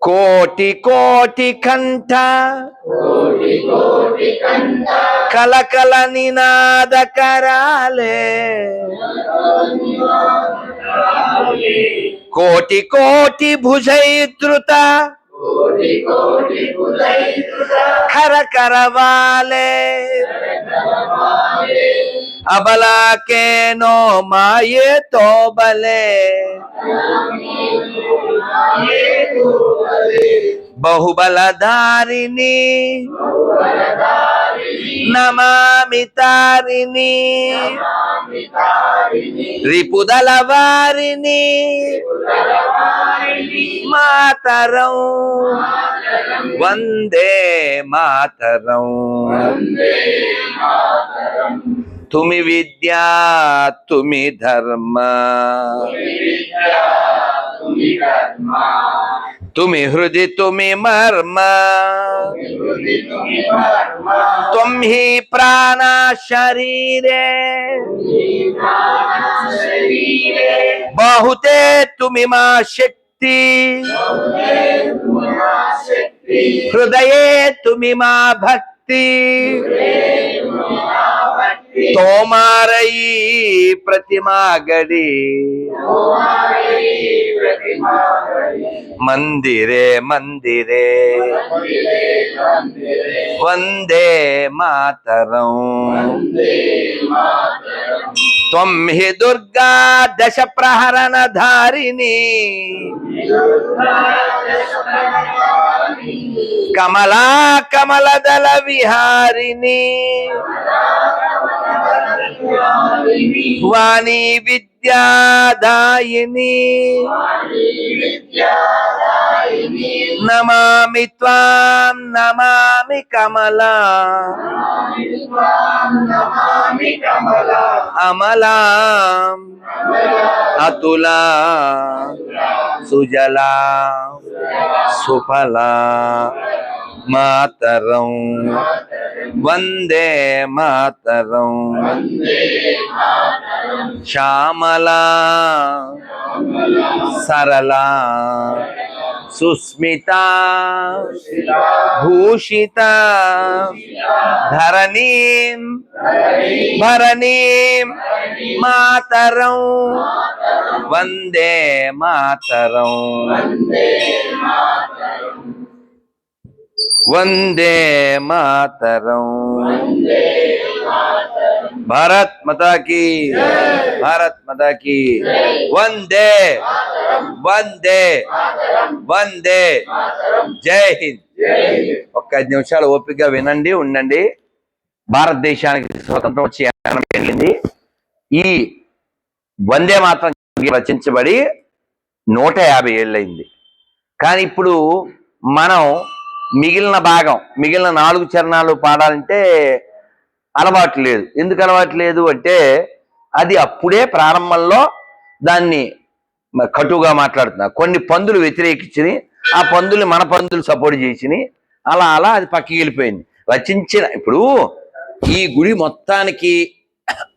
కోటి కోటి కంఠ కలకల నినాద కరాలే కోటి కోటి భుజైద్రుత खर करवाले अबला के नो माये तो बले बहुबलधारिणी नमामि तारिणी रिपुदल वारिणी मातरं वंदे मातरं तुमि विद्या तुमि धर्म तुमि हृदि तुमि मर्म तुम ही प्राण शरीरे बहुते तुमि मा शक्ति हृदये तुमि मा भक्ति तोमारई प्रतिमा गड़ी मंदिरे मंदिरे वंदे मातरं त्वं हि दुर्गा दश प्रहरण धारिणी कमला कमलदल विहारिणी वाणी विद्यादायिनी नमामि त्वां नमामि कमला अमला अतुला सुजला सुफला मातरं वंदे मातरं श्यामला सरला सुस्मिता भूषिता धरणीं भरणीं मातरं वंदे मातरं वंदे मातरं भारत माता की वंदे वंदे वंदे जय हिंद। ఒక్క 5 నిమిషాలు ఓపికగా వినండి ఉండండి। భారతదేశానికి స్వతంత్రం వచ్చి జరిగింది। ఈ వందే మాతరం రచించబడి 150 ఏళ్ళైంది। కానీ ఇప్పుడు మనం మిగిలిన భాగం మిగిలిన 4 చరణాలు పాడాలంటే అలవాటు లేదు। ఎందుకు అలవాటు లేదు అంటే అది అప్పుడే ప్రారంభంలో దాన్ని కటుగా మాట్లాడుతున్నారు। కొన్ని పందులు వ్యతిరేకించి ఆ పందుల్ని మన పందులు సపోర్ట్ చేసి అలా అలా అది పక్కకి వెళ్ళిపోయింది। రచించిన ఇప్పుడు ఈ గుడి మొత్తానికి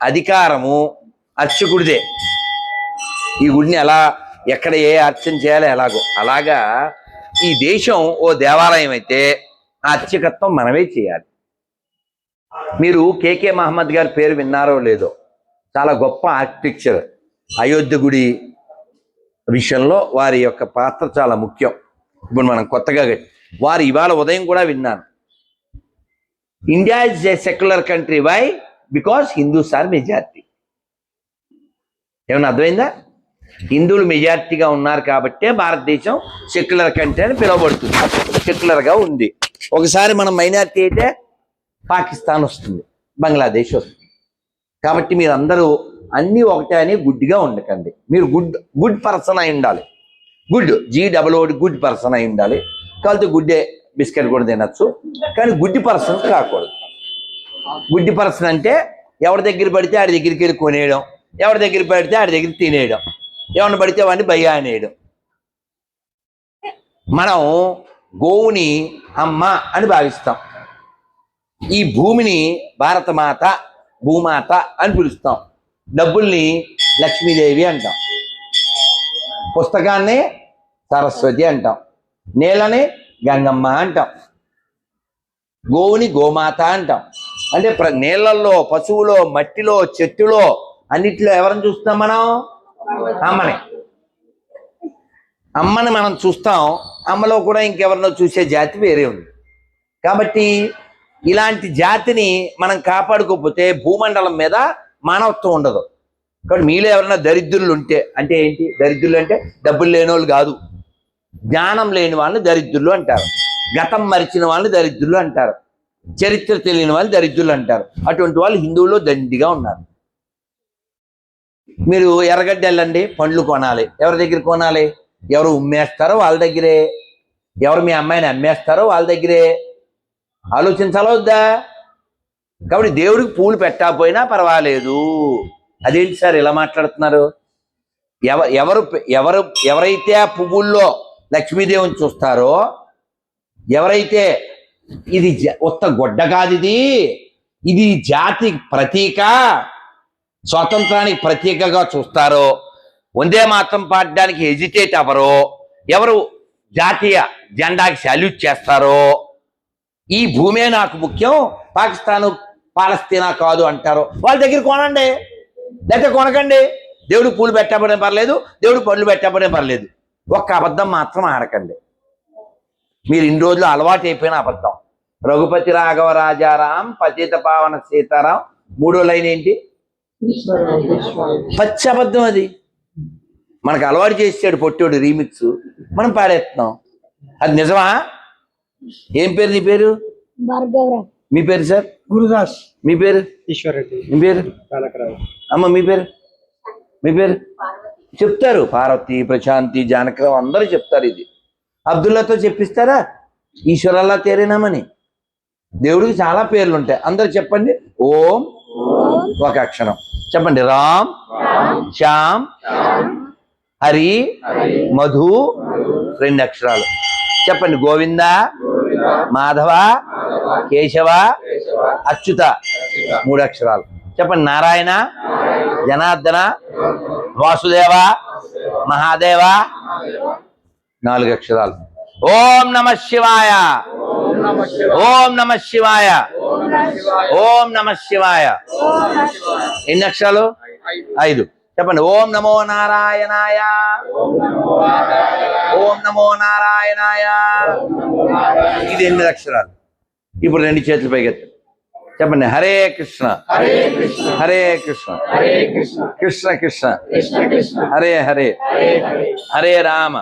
అధికారము అర్చకుడిదే। ఈ గుడిని ఎలా ఎక్కడ ఏ అర్చన చేయాలో ఎలాగో అలాగా ఈ దేశం ఓ దేవాలయం అయితే ఆ అర్చకత్వం మనమే చేయాలి। మీరు కేకే మహమ్మద్ గారి పేరు విన్నారో లేదో, చాలా గొప్ప ఆర్కిటెక్చర్। అయోధ్య గుడి విషయంలో వారి యొక్క పాత్ర చాలా ముఖ్యం। ఇప్పుడు మనం కొత్తగా వారు ఇవాళ ఉదయం కూడా విన్నాను, India is a secular country, why? Because Hindus are majority. ఏమన్నా అర్థమైందా? హిందువులు మెజారిటీగా ఉన్నారు కాబట్టే భారతదేశం సెక్యులర్ కంట్రీ అని పిలువబడుతుంది, సెక్యులర్గా ఉంది। ఒకసారి మనం మైనారిటీ అయితే పాకిస్తాన్ వస్తుంది, బంగ్లాదేశ్ వస్తుంది। కాబట్టి మీరు అందరూ అన్నీ ఒకటే అని గుడ్డిగా ఉండకండి। మీరు గుడ్ పర్సన్ అయి ఉండాలి, GOOD గుడ్ పర్సన్ అయి ఉండాలి। కాబట్టి గుడ్డే బిస్కెట్ కూడా తినచ్చు, కానీ గుడ్డి పర్సన్ కాకూడదు। గుడ్డి పర్సన్ అంటే ఎవరి దగ్గర పడితే ఆడి దగ్గరికి వెళ్ళి కొనేయడం, ఎవరి దగ్గర పడితే ఆడి దగ్గర తినేయడం, ఎవరిని పడితే వాడిని భయ్యా అనేయడం। మనం గోవుని అమ్మ అని భావిస్తాం, ఈ భూమిని భారతమాత భూమాత అని పిలుస్తాం, డబ్బుల్ని లక్ష్మీదేవి అంటాం, పుస్తకాన్ని సరస్వతి అంటాం, నేలని గంగమ్మ అంటాం, గోవుని గోమాత అంటాం. అంటే నీళ్ళల్లో, పశువులో, మట్టిలో, చెట్టులో అన్నిట్లో ఎవరిని చూస్తాం మనం? అమ్మని. అమ్మని మనం చూస్తాం. అమ్మలో కూడా ఇంకెవరినో చూసే జాతి వేరే ఉంది. కాబట్టి ఇలాంటి జాతిని మనం కాపాడుకోకపోతే భూమండలం మీద మానవత్వం ఉండదు. కాబట్టి మీలో ఎవరైనా దరిద్రులు ఉంటే, అంటే ఏంటి దరిద్రులు అంటే? డబ్బులు లేని వాళ్ళు కాదు, జ్ఞానం లేని వాళ్ళని దరిద్రులు అంటారు. గతం మరిచిన వాళ్ళని దరిద్రులు అంటారు. చరిత్ర తెలియని వాళ్ళు దరిద్రులు అంటారు. అటువంటి వాళ్ళు హిందువుల్లో దండిగా ఉన్నారు. మీరు ఎర్రగడ్డ వెళ్ళండి, పండ్లు కొనాలి. ఎవరి దగ్గర కొనాలి? ఎవరు ఉమ్మేస్తారో వాళ్ళ దగ్గరే, ఎవరు మీ అమ్మాయిని అమ్మేస్తారో వాళ్ళ దగ్గరే. ఆలోచించాలా వద్దా? కాబట్టి దేవుడికి పూలు పెట్టకపోయినా పర్వాలేదు. అదేంటి సార్ ఇలా మాట్లాడుతున్నారు? ఎవరైతే ఆ పువ్వుల్లో లక్ష్మీదేవిని చూస్తారో, ఎవరైతే ఇది ఉత్త గొడ్డ కాదు, ఇది జాతి ప్రతీక, స్వాతంత్రానికి ప్రతీకగా చూస్తారో, వందే మాత్రం పాడడానికి హెజిటేట్ అవ్వరో, ఎవరు జాతీయ జెండాకి సాల్యూట్ చేస్తారో, ఈ భూమే నాకు ముఖ్యం, పాకిస్తాను పాలస్తీనా కాదు అంటారో వాళ్ళ దగ్గర కొనండి, లేకపోతే కొనకండి. దేవుడు పూలు పెట్టబడే పర్లేదు, దేవుడు పళ్ళు పెట్టబడే పర్లేదు. ఒక్క అబద్ధం మాత్రం ఆడకండి. మీరు ఇన్ని రోజులు అలవాటు అయిపోయిన అబద్ధం. రఘుపతి రాఘవ రాజారాం పతిత పావన సీతారాం, మూడో లైన్ ఏంటి? పచ్చి అబద్ధం. అది మనకు అలవాటు చేసాడు పొట్టోడు రీమిక్స్, మనం పాడేస్తున్నాం. అది నిజమా? ఏం పేరు నీ పేరు? మీ పేరు సార్? గురుదాస్. మీ పేరు? ఈశ్వర్ రెడ్డి. మీ పేరు? అమ్మ మీ పేరు? మీ పేరు చెప్తారు. పార్వతి, ప్రశాంతి, జానకరావు అందరూ చెప్తారు. ఇది అబ్దుల్లాతో చెప్పిస్తారా? ఈశ్వరల్లా తేరేనామని. దేవుడికి చాలా పేర్లు ఉంటాయి. అందరు చెప్పండి. ఓం ఒక అక్షరం చెప్పండి. రామ్, శ్యామ్, హరి, మధు రెండు అక్షరాలు చెప్పండి. గోవింద, మాధవ, కేశవ, అచ్యుత మూడు అక్షరాలు చెప్పండి. నారాయణ, జనార్దన, వాసుదేవ, మహాదేవ నాలుగు అక్షరాలు. ఓం నమ శివాయ, ఓం నమ శివాయ, ఓం నమ శివాయ. ఎన్ని అక్షరాలు? 5 చెప్పండి. ఓం నమో నారాయణాయ, ఓం నమో నారాయణాయ. ఇది 8 అక్షరాలు. ఇప్పుడు 2 చేతులు పైకెత్తండి చెప్పండి. హరే కృష్ణ, హరే కృష్ణ, కృష్ణ కృష్ణ, హరే హరే, హరే రామ,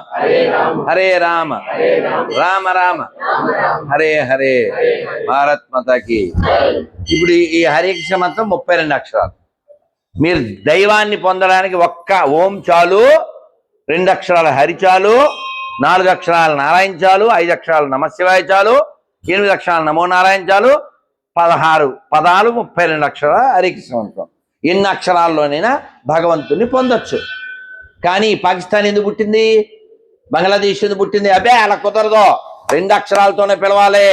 హరే రామ, రామ రామ, హరే హరే. భారత్ మాతాకి. ఇప్పుడు ఈ హరే కృష్ణ మంత్రం 32 అక్షరాలు. మీరు దైవాన్ని పొందడానికి ఒక్క ఓం చాలు, 2 అక్షరాల హరి చాలు, 4 అక్షరాల నారాయణ చాలు, 5 అక్షరాలు నమశివాయ చాలు, 8 అక్షరాలు నమో నారాయణ చాలు, 16 పదాలు 32 అక్షరాల హరికృష్ణ మంత్రం. ఎన్ని అక్షరాల్లోనైనా భగవంతుని పొందొచ్చు. కానీ పాకిస్తాన్ ఎందుకు పుట్టింది? బంగ్లాదేశ్ ఎందుకు పుట్టింది? అబ్బే అలా కుదరదు, 2 అక్షరాలతోనే పిలవాలి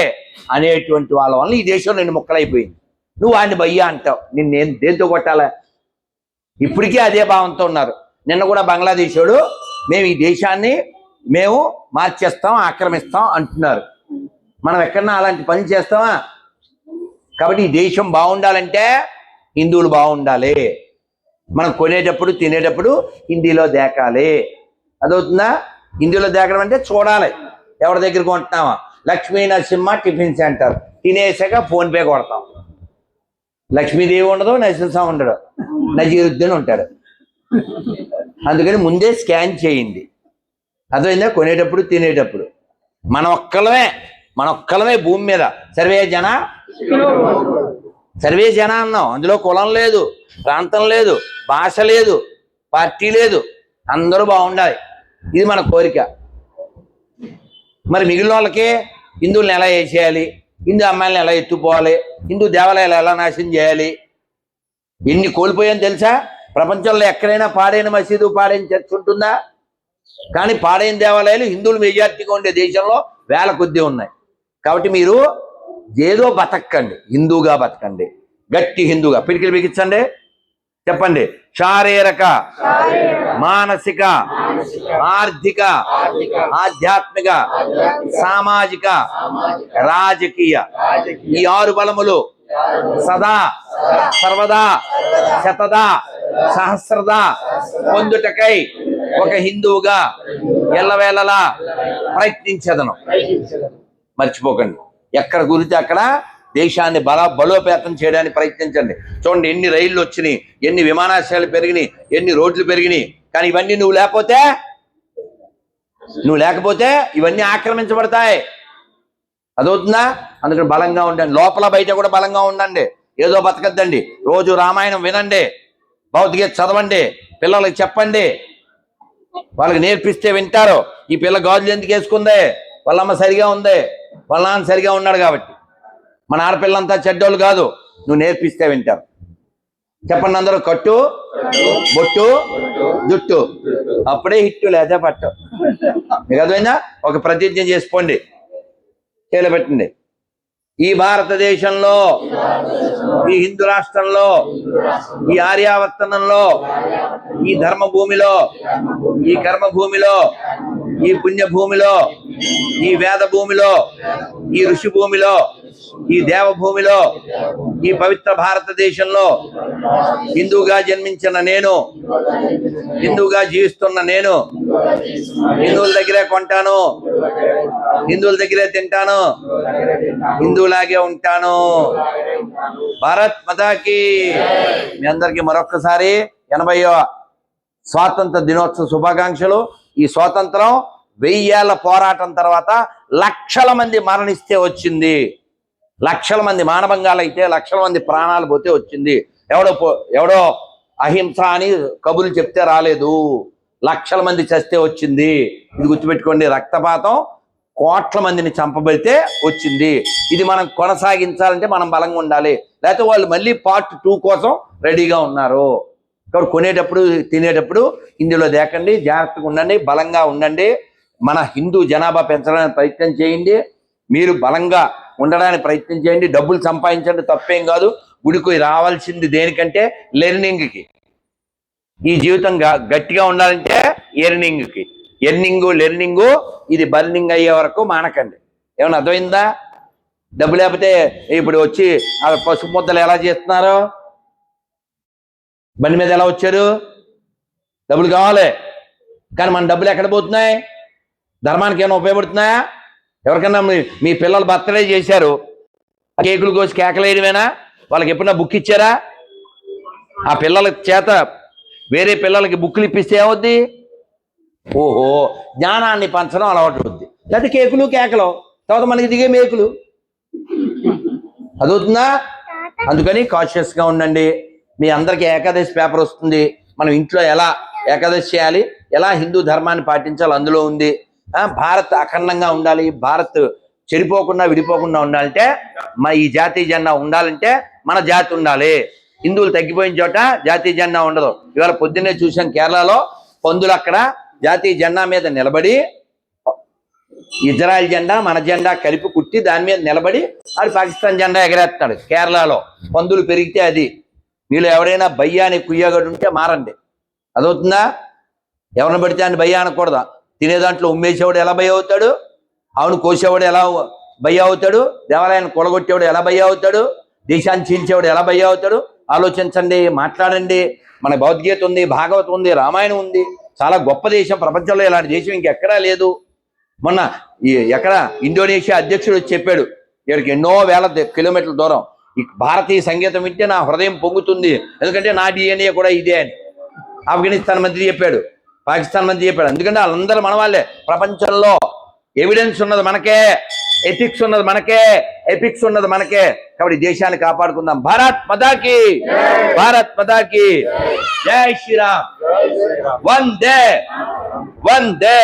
అనేటువంటి వాళ్ళ వల్ల ఈ దేశం 2 ముక్కలైపోయింది. నువ్వు వాడిని భయ్యా అంటావు, నిన్నేం దేంతో కొట్టాలా? ఇప్పటికీ అదే భావంతో ఉన్నారు. నిన్న కూడా బంగ్లాదేశోడు మేము ఈ దేశాన్ని మేము మార్చేస్తాం, ఆక్రమిస్తాం అంటున్నారు. మనం ఎక్కడన్నా అలాంటి పని చేస్తామా? కాబట్టి ఈ దేశం బాగుండాలంటే హిందువులు బాగుండాలి. మనం కొనేటప్పుడు తినేటప్పుడు హిందీలో దేకాలి. అదవుతుందా? హిందీలో దేకడం అంటే చూడాలి ఎవరి దగ్గర కొంటున్నామా. లక్ష్మీ నరసింహ టిఫిన్ సెంటర్ తినేసాక ఫోన్పే కొడతాం. లక్ష్మీదేవి ఉండదు, నరసింహ ఉండడు, నజీరుద్దీన్ ఉంటాడు. అందుకని ముందే స్కాన్ చేయండి. అదైందా? కొనేటప్పుడు తినేటప్పుడు మన ఒక్కలమే భూమి మీద. సర్వే జన అన్నాం. అందులో కులం లేదు, ప్రాంతం లేదు, భాష లేదు, పార్టీ లేదు, అందరూ బాగుండాలి. ఇది మన కోరిక. మరి మిగిలిన వాళ్ళకి హిందువులను ఎలా వేసేయాలి, హిందూ అమ్మాయిలను ఎలా ఎత్తుపోవాలి, హిందూ దేవాలయాలు ఎలా నాశనం చేయాలి, ఎన్ని కోల్పోయాని తెలుసా? ప్రపంచంలో ఎక్కడైనా పాడైన మసీదు, పాడైన చర్చ్ ఉంటుందా? కానీ పాడైన దేవాలయాలు హిందువులు మెజార్టీగా ఉండే దేశంలో వేల కొద్దీ ఉన్నాయి. కాబట్టి మీరు ఏదో బతకండి, హిందూగా బతకండి, గట్టి హిందూగా. పిడికిలు బిగించండి చెప్పండి. శారీరక, మానసిక, ఆర్థిక, ఆధ్యాత్మిక, సామాజిక, రాజకీయ ఈ 6 బలములు సదా సర్వదా శతదా సహస్రదా పొందుటకై ఒక హిందువుగా ఎల్లవేళలా ప్రయత్నించదను. మర్చిపోకండి. ఎక్కడ గురితే అక్కడ దేశాన్ని బలోపేతం చేయడానికి ప్రయత్నించండి. చూడండి, ఎన్ని రైళ్లు వచ్చినాయి, ఎన్ని విమానాశ్రయాలు పెరిగినాయి, ఎన్ని రోడ్లు పెరిగినాయి. కానీ ఇవన్నీ నువ్వు లేకపోతే ఇవన్నీ ఆక్రమించబడతాయి. అదవుతుందా? అందుకని బలంగా ఉండండి. లోపల బయట కూడా బలంగా ఉండండి. ఏదో బతకద్దండి. రోజు రామాయణం వినండి, భౌతికత చదవండి, పిల్లలకి చెప్పండి, వాళ్ళకి నేర్పిస్తే వింటారు. ఈ పిల్ల గాజులు ఎందుకు వేసుకుందే? వాళ్ళమ్మ సరిగా ఉంది, వాళ్ళ నాన్న సరిగా ఉన్నాడు కాబట్టి. మన ఆడపిల్లంతా చెడ్డోళ్ళు కాదు, నువ్వు నేర్పిస్తే వింటారు. చెప్పండి అందరూ, కట్టు, బొట్టు, జుట్టు, అప్పుడే హిట్టు, లేదా పట్టు. మీకు అర్థమైందా? ఒక ప్రతిజ్ఞ చేసుకోండి, చేయబెట్టండి. ఈ భారతదేశంలో, ఈ హిందూ రాష్ట్రంలో, ఈ ఆర్యావర్తనంలో, ఈ ధర్మభూమిలో, ఈ కర్మభూమిలో, ఈ పుణ్యభూమిలో, ఈ వేద భూమిలో, ఈ ఋషి భూమిలో, ఈ దేవభూమిలో, ఈ పవిత్ర భారతదేశంలో హిందువుగా జన్మించిన నేను, హిందువుగా జీవిస్తున్న నేను, హిందువుల దగ్గరే కొంటాను, హిందువుల దగ్గరే తింటాను, హిందువులాగే ఉంటాను. భారత్ మాతాకి. మీ అందరికీ మరొక్కసారి 80వ స్వాతంత్ర దినోత్సవ శుభాకాంక్షలు. ఈ స్వాతంత్రం 1000 ఏళ్ల పోరాటం తర్వాత లక్షల మంది మరణిస్తే వచ్చింది. లక్షల మంది మానభంగాలైతే, లక్షల మంది ప్రాణాలు పోతే వచ్చింది. ఎవడో అహింస అని కబుర్లు చెప్తే రాలేదు. లక్షల మంది చస్తే వచ్చింది. ఇది గుర్తుపెట్టుకోండి. రక్తపాతం కోట్ల మందిని చంపబడితే వచ్చింది. ఇది మనం కొనసాగించాలంటే మనం బలంగా ఉండాలి. లేకపోతే వాళ్ళు మళ్ళీ పార్ట్ 2 కోసం రెడీగా ఉన్నారు. కాబట్టి కొనేటప్పుడు, తినేటప్పుడు ఇందులో దేకండి, జాగ్రత్తగా ఉండండి, బలంగా ఉండండి. మన హిందూ జనాభా పెంచడానికి ప్రయత్నం చేయండి. మీరు బలంగా ఉండడానికి ప్రయత్నం చేయండి. డబ్బులు సంపాదించండి, తప్పేం కాదు. గుడికి రావాల్సింది దేనికంటే? లెర్నింగ్కి. ఈ జీవితం గట్టిగా ఉండాలంటే ఎర్నింగ్కి. లెర్నింగు ఇది బర్నింగ్ అయ్యే వరకు మానకండి. ఏమన్నా అర్థమైందా? డబ్బు లేకపోతే ఇప్పుడు వచ్చి పసుపు ముద్దలు ఎలా చేస్తున్నారు? బండి మీద ఎలా వచ్చారు? డబ్బులు కావాలి. కానీ మన డబ్బులు ఎక్కడ పోతున్నాయి? ధర్మానికి ఏమైనా ఉపయోగపడుతున్నాయా? ఎవరికన్నా మీ పిల్లలు బర్త్డే చేశారు, కేకులు కోసి కేకలేయడమేనా? వాళ్ళకి ఎప్పుడన్నా బుక్ ఇచ్చారా? ఆ పిల్లల చేత వేరే పిల్లలకి బుక్కులు ఇప్పిస్తే ఏమవుద్ది? ఓహో, జ్ఞానాన్ని పంచడం అలవాటు అవుద్ది. లేకపోతే కేకులు కేకలు, తర్వాత మనకి దిగే మేకులు. అదవుతుందా? అందుకని కాన్షియస్గా ఉండండి. మీ అందరికీ ఏకాదశి పేపర్ వస్తుంది. మనం ఇంట్లో ఎలా ఏకాదశి చేయాలి, ఎలా హిందూ ధర్మాన్ని పాటించాలి అందులో ఉంది. భారత్ అఖండంగా ఉండాలి, భారత్ చెడిపోకుండా విడిపోకుండా ఉండాలంటే ఈ జాతీయ జెండా ఉండాలంటే మన జాతి ఉండాలి. హిందువులు తగ్గిపోయిన చోట జాతీయ జెండా ఉండదు. ఇవాళ పొద్దున్నే చూసాం, కేరళలో పందులు అక్కడ జాతీయ జెండా మీద నిలబడి, ఇజ్రాయెల్ జెండా మన జెండా కలిపి కుట్టి దాని మీద నిలబడి ఆడు పాకిస్తాన్ జెండా ఎగరేస్తాడు. కేరళలో పందులు పెరిగితే అది. వీళ్ళు ఎవరైనా బయ్యాని కుయ్యగడు ఉంటే మారండి. అదవుతుందా? ఎవరిని పడితే అని భయ్య అనకూడదా? తినే దాంట్లో ఉమ్మేసేవాడు ఎలా భయ్య అవుతాడు? అవును, కోసేవాడు ఎలా భయ్య అవుతాడు? దేవాలయాన్ని కొలగొట్టేవాడు ఎలా భయ్య అవుతాడు? దేశాన్ని చీల్చేవాడు ఎలా భయ్య అవుతాడు? ఆలోచించండి, మాట్లాడండి. మన భగవద్గీత ఉంది, భాగవతం ఉంది, రామాయణం ఉంది. చాలా గొప్ప దేశం. ప్రపంచంలో ఇలాంటి దేశం ఇంకెక్కడా లేదు. మొన్న ఎక్కడ ఇండోనేషియా అధ్యక్షుడు వచ్చి చెప్పాడు, ఇక్కడికి ఎన్నో వేల కిలోమీటర్ల దూరం, ఈ భారతీయ సంగీతం వింటే నా హృదయం పొంగుతుంది, ఎందుకంటే నా డిఎన్ఏ కూడా ఇదే అని. ఆఫ్ఘనిస్తాన్ మంత్రి చెప్పాడు, పాకిస్తాన్ మంత్రి చెప్పాడు. ఎందుకంటే వాళ్ళందరూ మన వాళ్ళే. ప్రపంచంలో ఎవిడెన్స్ ఉన్నది మనకే, ఎథిక్స్ ఉన్నది మనకే, ఎపిక్స్ ఉన్నది మనకే. కాబట్టి దేశాన్ని కాపాడుకుందాం. భారత్ మాతాకి, భారత్ మాతాకి జై శ్రీరామ్. వందే వందే.